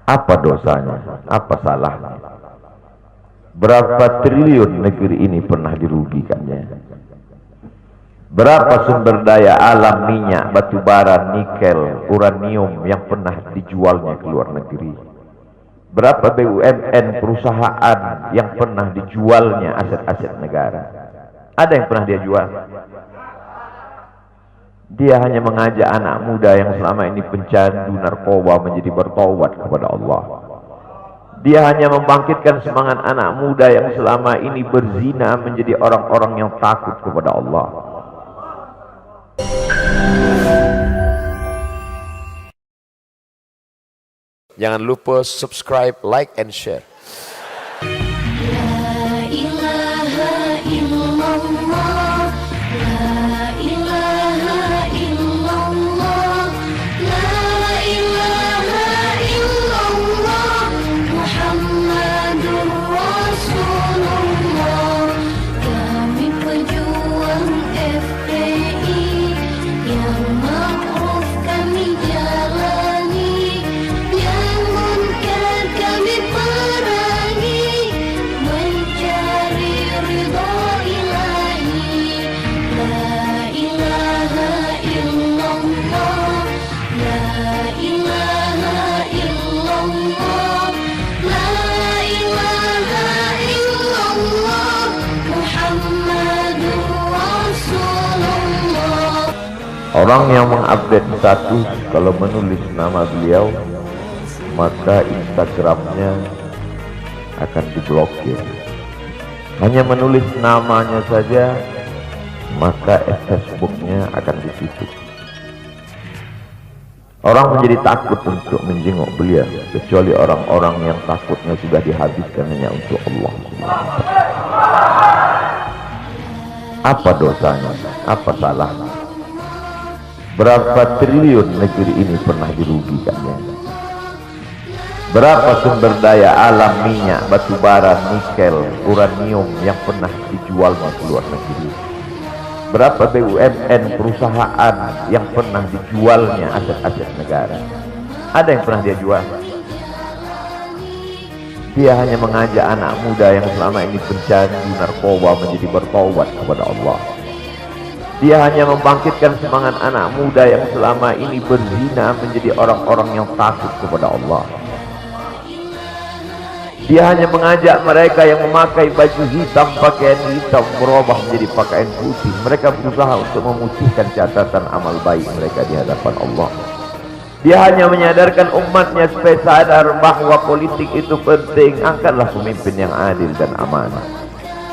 Apa dosanya? Apa salahnya? Berapa triliun negeri ini pernah dirugikannya? Berapa sumber daya alam, minyak, batu bara, nikel, uranium yang pernah dijualnya ke luar negeri? Berapa BUMN perusahaan yang pernah dijualnya aset-aset negara? Ada yang pernah dia jual? Dia hanya mengajak anak muda yang selama ini pencandu narkoba menjadi bertaubat kepada Allah. Dia hanya membangkitkan semangat anak muda yang selama ini berzina menjadi orang-orang yang takut kepada Allah. Jangan lupa subscribe, like, and share. Orang yang mengupdate status kalau menulis nama beliau, maka Instagramnya akan diblokir. Hanya menulis namanya saja, maka Facebooknya akan ditutup. Orang menjadi takut untuk menjenguk beliau, kecuali orang-orang yang takutnya sudah dihabiskan hanya untuk Allah. Apa dosanya? Apa salahnya? Berapa triliun negeri ini pernah dirugikannya? Berapa sumber daya alam, minyak, batu bara, nikel, uranium yang pernah dijual ke luar negeri? Berapa BUMN perusahaan yang pernah dijualnya aset-aset negara? Ada yang pernah dia jual? Dia hanya mengajak anak muda yang selama ini pencandu narkoba menjadi bertaubat kepada Allah. Dia hanya membangkitkan semangat anak muda yang selama ini berzina menjadi orang-orang yang takut kepada Allah. Dia hanya mengajak mereka yang memakai baju hitam, pakaian hitam, berubah menjadi pakaian putih. Mereka berusaha untuk memutihkan catatan amal baik mereka di hadapan Allah. Dia hanya menyadarkan umatnya supaya sadar bahwa politik itu penting. Angkatlah pemimpin yang adil dan amanah.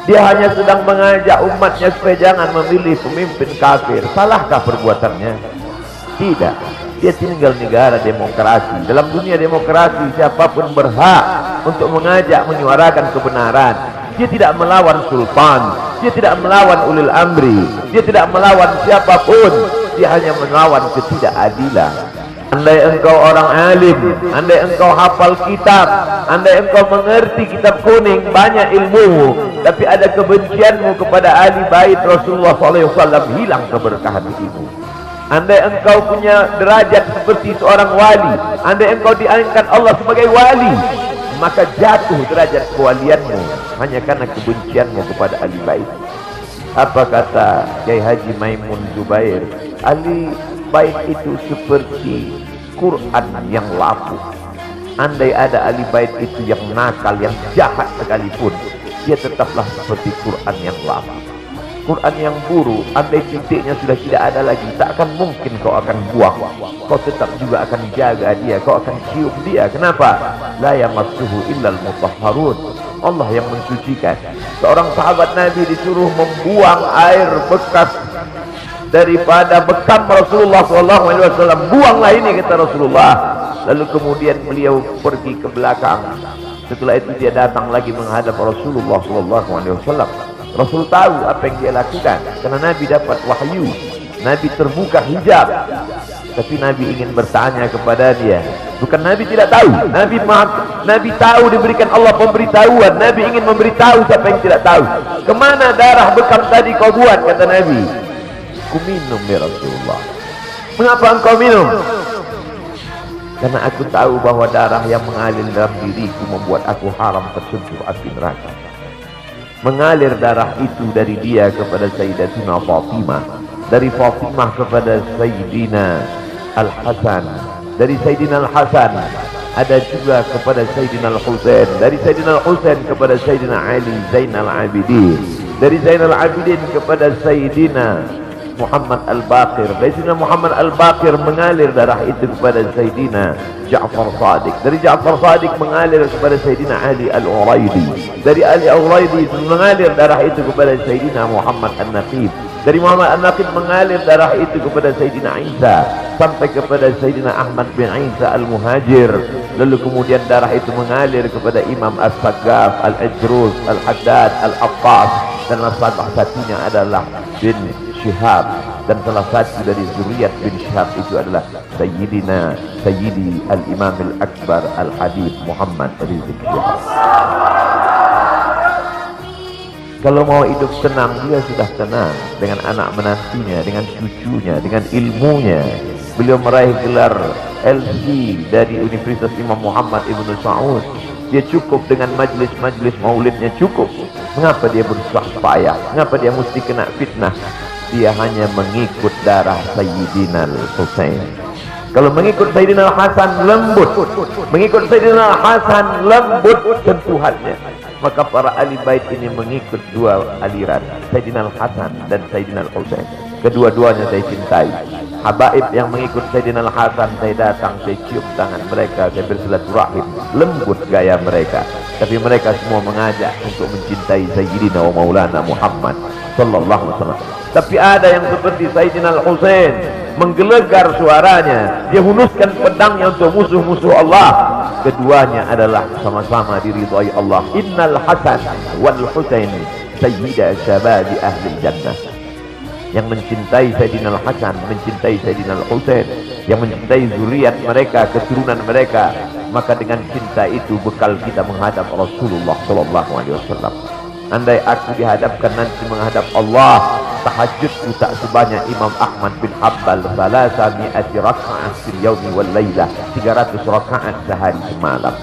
Dia hanya sedang mengajak umatnya supaya jangan memilih pemimpin kafir. Salahkah perbuatannya? Tidak. Dia tinggal negara demokrasi. Dalam dunia demokrasi, siapapun berhak untuk mengajak menyuarakan kebenaran. Dia tidak melawan sultan, dia tidak melawan ulil amri, dia tidak melawan siapapun. Dia hanya melawan ketidakadilan. Andai engkau orang alim, andai engkau hafal kitab, andai engkau mengerti kitab kuning, banyak ilmu, tapi ada kebencianmu kepada ahli bait Rasulullah SAW, hilang keberkahan itu. Andai engkau punya derajat seperti seorang wali, andai engkau diangkat Allah sebagai wali, maka jatuh derajat kewalianmu hanya karena kebencianmu kepada ahli bait. Apa kata Kiai Haji Maimun Zubair? Ahli bait itu seperti Quran yang lapuk. Andai ada ahli bait itu yang nakal, yang jahat sekalipun, dia tetaplah seperti Quran yang lapuk. Quran yang buruk, andai titiknya sudah tidak ada lagi, tak akan mungkin kau akan buang. Kau tetap juga akan jaga dia, kau akan cium dia. Kenapa? La yamassuhu illal mutahharun. Allah yang mensucikan. Seorang sahabat Nabi disuruh membuang air bekas daripada bekam Rasulullah SAW. Buanglah ini, kata Rasulullah. Lalu kemudian beliau pergi ke belakang. Setelah itu dia datang lagi menghadap Rasulullah SAW. Rasul tahu apa yang dia lakukan, karena Nabi dapat wahyu, Nabi terbuka hijab. Tapi Nabi ingin bertanya kepada dia. Bukan Nabi tidak tahu, Nabi tahu, diberikan Allah pemberitahuan. Nabi ingin memberitahu siapa yang tidak tahu. Kemana darah bekam tadi kau buat, kata Nabi. Ku minum ya Rasulullah. Mengapa engkau minum? Karena aku tahu bahwa darah yang mengalir dalam diriku membuat aku haram tersentuh api neraka. Mengalir darah itu dari dia kepada Sayyidatina Fatimah, dari Fatimah kepada Sayyidina Al-Hasan, dari Sayyidina Al-Hasan ada juga kepada Sayyidina Al-Husain, dari Sayyidina Al-Husain kepada Sayyidina Ali Zainal Abidin, dari Zainal Abidin kepada Sayyidina Muhammad Al-Baqir, dari Sayyidina Muhammad Al-Baqir mengalir darah itu kepada Sayyidina Ja'far Sadiq, dari Ja'far Sadiq mengalir kepada Sayyidina Ali Al-Uraidi, dari Ali Al-Uraidi mengalir darah itu kepada Sayyidina Muhammad An-Naqib, dari Muhammad An-Naqib mengalir darah itu kepada Sayyidina Isa sampai kepada Sayyidina Ahmad bin Isa Al-Muhajir, lalu kemudian darah itu mengalir kepada Imam As-Saggaf, Al-Ajrus, Al-Haddad, Al-Aqqas, dan salah satunya adalah bin Syihab, dan salah satu dari zuriat bin Syihab itu adalah Sayyidi Al-Imam Al-Akbar Al-Habib Muhammad Rizik Syihab. Kalau mau hidup tenang, dia sudah tenang dengan anak menantinya, dengan cucunya, dengan ilmunya. Beliau meraih gelar LC dari Universitas Imam Muhammad Ibn Saud. Dia cukup dengan majlis-majlis maulidnya, cukup. Mengapa dia bersusah payah? Mengapa dia mesti kena fitnah? Dia hanya mengikut darah Sayyidina Al-Husain. Kalau mengikut Sayyidina Al-Hasan lembut, mengikut Sayyidina Al-Hasan lembut sentuhannya. Maka para ahli bait ini mengikut dua aliran, Sayyidina Al-Hasan dan Sayyidina Al-Husain. Kedua-duanya saya cintai. Habaib yang mengikut Sayyidina Al-Hasan, saya datang, saya cium tangan mereka, saya bersilaturahim, lembut gaya mereka. Tapi mereka semua mengajak untuk mencintai Sayyidina wa Maulana Muhammad sallallahu alaihi wasallam. Tapi ada yang seperti Sayyidina Al-Husain, menggelegar suaranya, dia hunuskan pedangnya untuk musuh-musuh Allah. Keduanya adalah sama-sama diridhai Allah. Innal Hasan wal Husain sayyida syabab ahli jannah. Yang mencintai Sayyidina Al-Hasan, mencintai Sayyidina Al-Husain, yang mencintai zuriat mereka, keturunan mereka, maka dengan cinta itu bekal kita menghadap Rasulullah sallallahu alaihi wasallam. Andai aku dihadapkan nanti menghadap Allah, tahajudku tak sebanyak Imam Ahmad bin Hanbal, salasa mi'ati raka'ah fil yaumi wal lailah, 300 rakaat sehari semalam.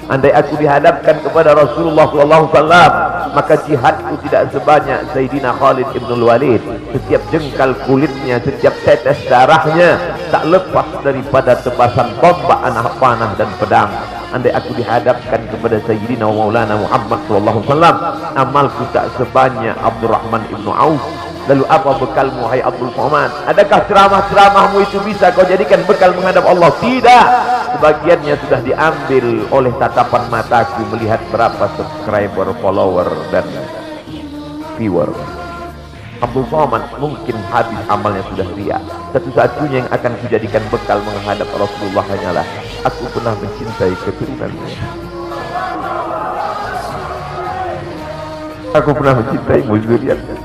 Andai aku dihadapkan kepada Rasulullah sallallahu alaihi wasallam, maka jihadku tidak sebanyak Sayyidina Khalid ibn Walid. Setiap jengkal kulitnya, setiap tetes darahnya tak lepas daripada tebasan tombak, anak panah dan pedang. Andai aku dihadapkan kepada Sayyidina wa Maulana Muhammad sallallahu alaihi wasallam, amalku tak sebanyak Abdurrahman ibn Auf. Lalu apa bekalmu hai Abdul Somad? Adakah ceramah-ceramahmu itu bisa kau jadikan bekal menghadap Allah? Tidak. Sebagiannya sudah diambil oleh tatapan mataku melihat berapa subscriber, follower dan viewer. Abdul Somad mungkin habis amalnya sudah ria. Satu-satunya yang akan dijadikan bekal menghadap Rasulullah hanyalah aku pernah mencintai keturunannya. Aku pernah mencintai zuriatnya.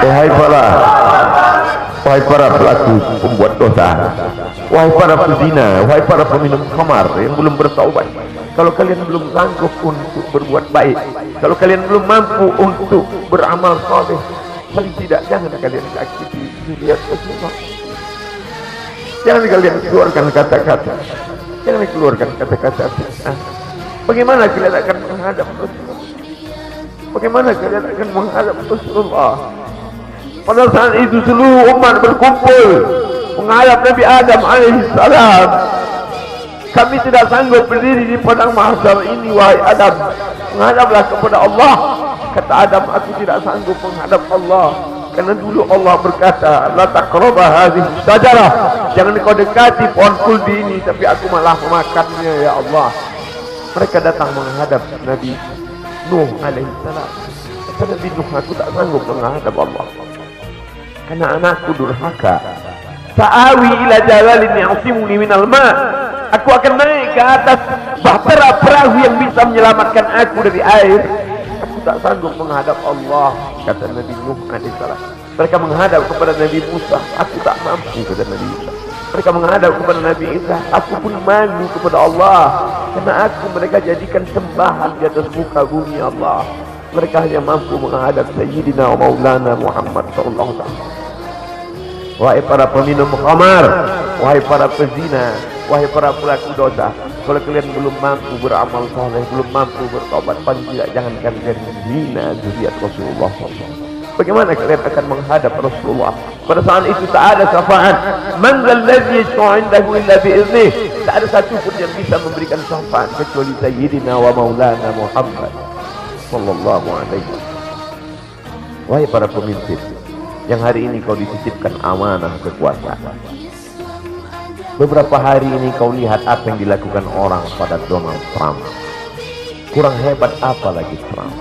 Wahai para pelaku pembuat dosa, wahai para pezina, wahai para peminum khamar yang belum bertaubat, kalau kalian belum sanggup untuk berbuat baik, kalau kalian belum mampu untuk beramal saleh, paling tidak jangan kalian sakiti zuriat Rasulullah. Jangan kalian keluarkan kata-kata, jangan keluarkan kata-kata fitnah. Bagaimana kalian akan menghadap Rasulullah? Bagaimana kalian akan menghadap Rasulullah? Pada saat itu seluruh umat berkumpul menghadap Nabi Adam alaihissalam. Kami tidak sanggup berdiri di padang mahsyar ini, wahai Adam, menghadaplah kepada Allah. Kata Adam, aku tidak sanggup menghadap Allah, karena dulu Allah berkata, la taqraba hadhihi syajarah, jangan kau dekati pohon kuldi ini, tapi aku malah memakannya ya Allah. Mereka datang menghadap Nabi Nuh alaihissalam. Kata Nabi Nuh, aku tak sanggup menghadap Allah karena anakku durhaka. Sa'awi ila jalalin ya'simuni minal ma', aku akan naik ke atas bahtera perahu yang bisa menyelamatkan aku dari air. Aku tak sanggup menghadap Allah, kata Nabi Nuh alaihissalam. Mereka menghadap kepada Nabi Musa, aku tak mampu, kata Nabi Musa. Mereka menghadap kepada Nabi Isa, aku pun malu kepada Allah, karena aku mereka jadikan sembahan di atas muka bumi Allah. Mereka hanya mampu menghadap Sayyidina wa Maulana Muhammad sallallahu alaihi wasallam. Wahai para peminum khamar, wahai para pezina, wahai para pelaku dosa, kalau kalian belum mampu beramal saleh, belum mampu bertobat, paling tidak jangankan kalian menghina zuriat Rasulullah SAW. Bagaimana kalian akan menghadap Rasulullah? Pada saat itu tak ada syafaat. Man dzalladzi yashfa'u 'indahu illa bi'iznih. Tak ada satu pun yang bisa memberikan syafaat kecuali Sayyidina wa Maulana Muhammad sallallahu alaihi wasallam. Wahai para pemimpin, yang hari ini kau dititipkan amanah kekuasaan. Beberapa hari ini kau lihat apa yang dilakukan orang pada Donald Trump. Kurang hebat apa lagi Trump?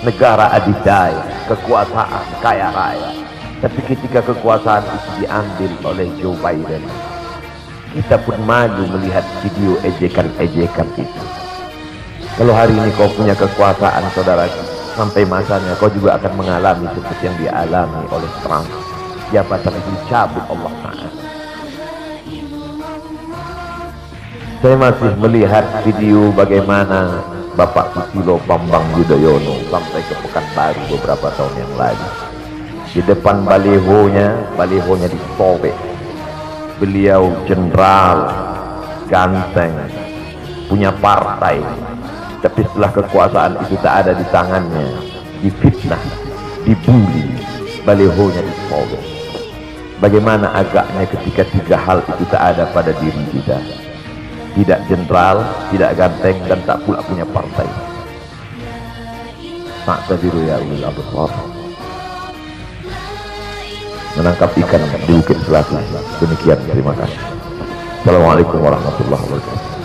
Negara adidaya, kekuasaan, kaya raya. Tapi ketika kekuasaan itu diambil oleh Joe Biden, kita pun malu melihat video ejekan-ejekan itu. Kalau hari ini kau punya kekuasaan, saudara, sampai masanya kau juga akan mengalami seperti yang dialami oleh Trump. Jabatan itu dicabut Allah Ta'ala. Saya masih melihat video bagaimana Bapak Susilo Bambang Yudhoyono sampai ke Pekanbaru beberapa tahun yang lalu. Di depan balihonya disobek. Beliau jenderal, ganteng, punya partai. Tapi setelah kekuasaan itu tak ada di tangannya, difitnah, dibuli, balihonya disobek. Bagaimana agaknya ketika tiga hal itu tak ada pada diri kita? Tidak jenderal, tidak ganteng, dan tak pula punya partai. Ma'tabiru ya ulil absar. Menangkap ikan di Bukit Selatan. Demikian, terima kasih. Assalamualaikum warahmatullahi wabarakatuh.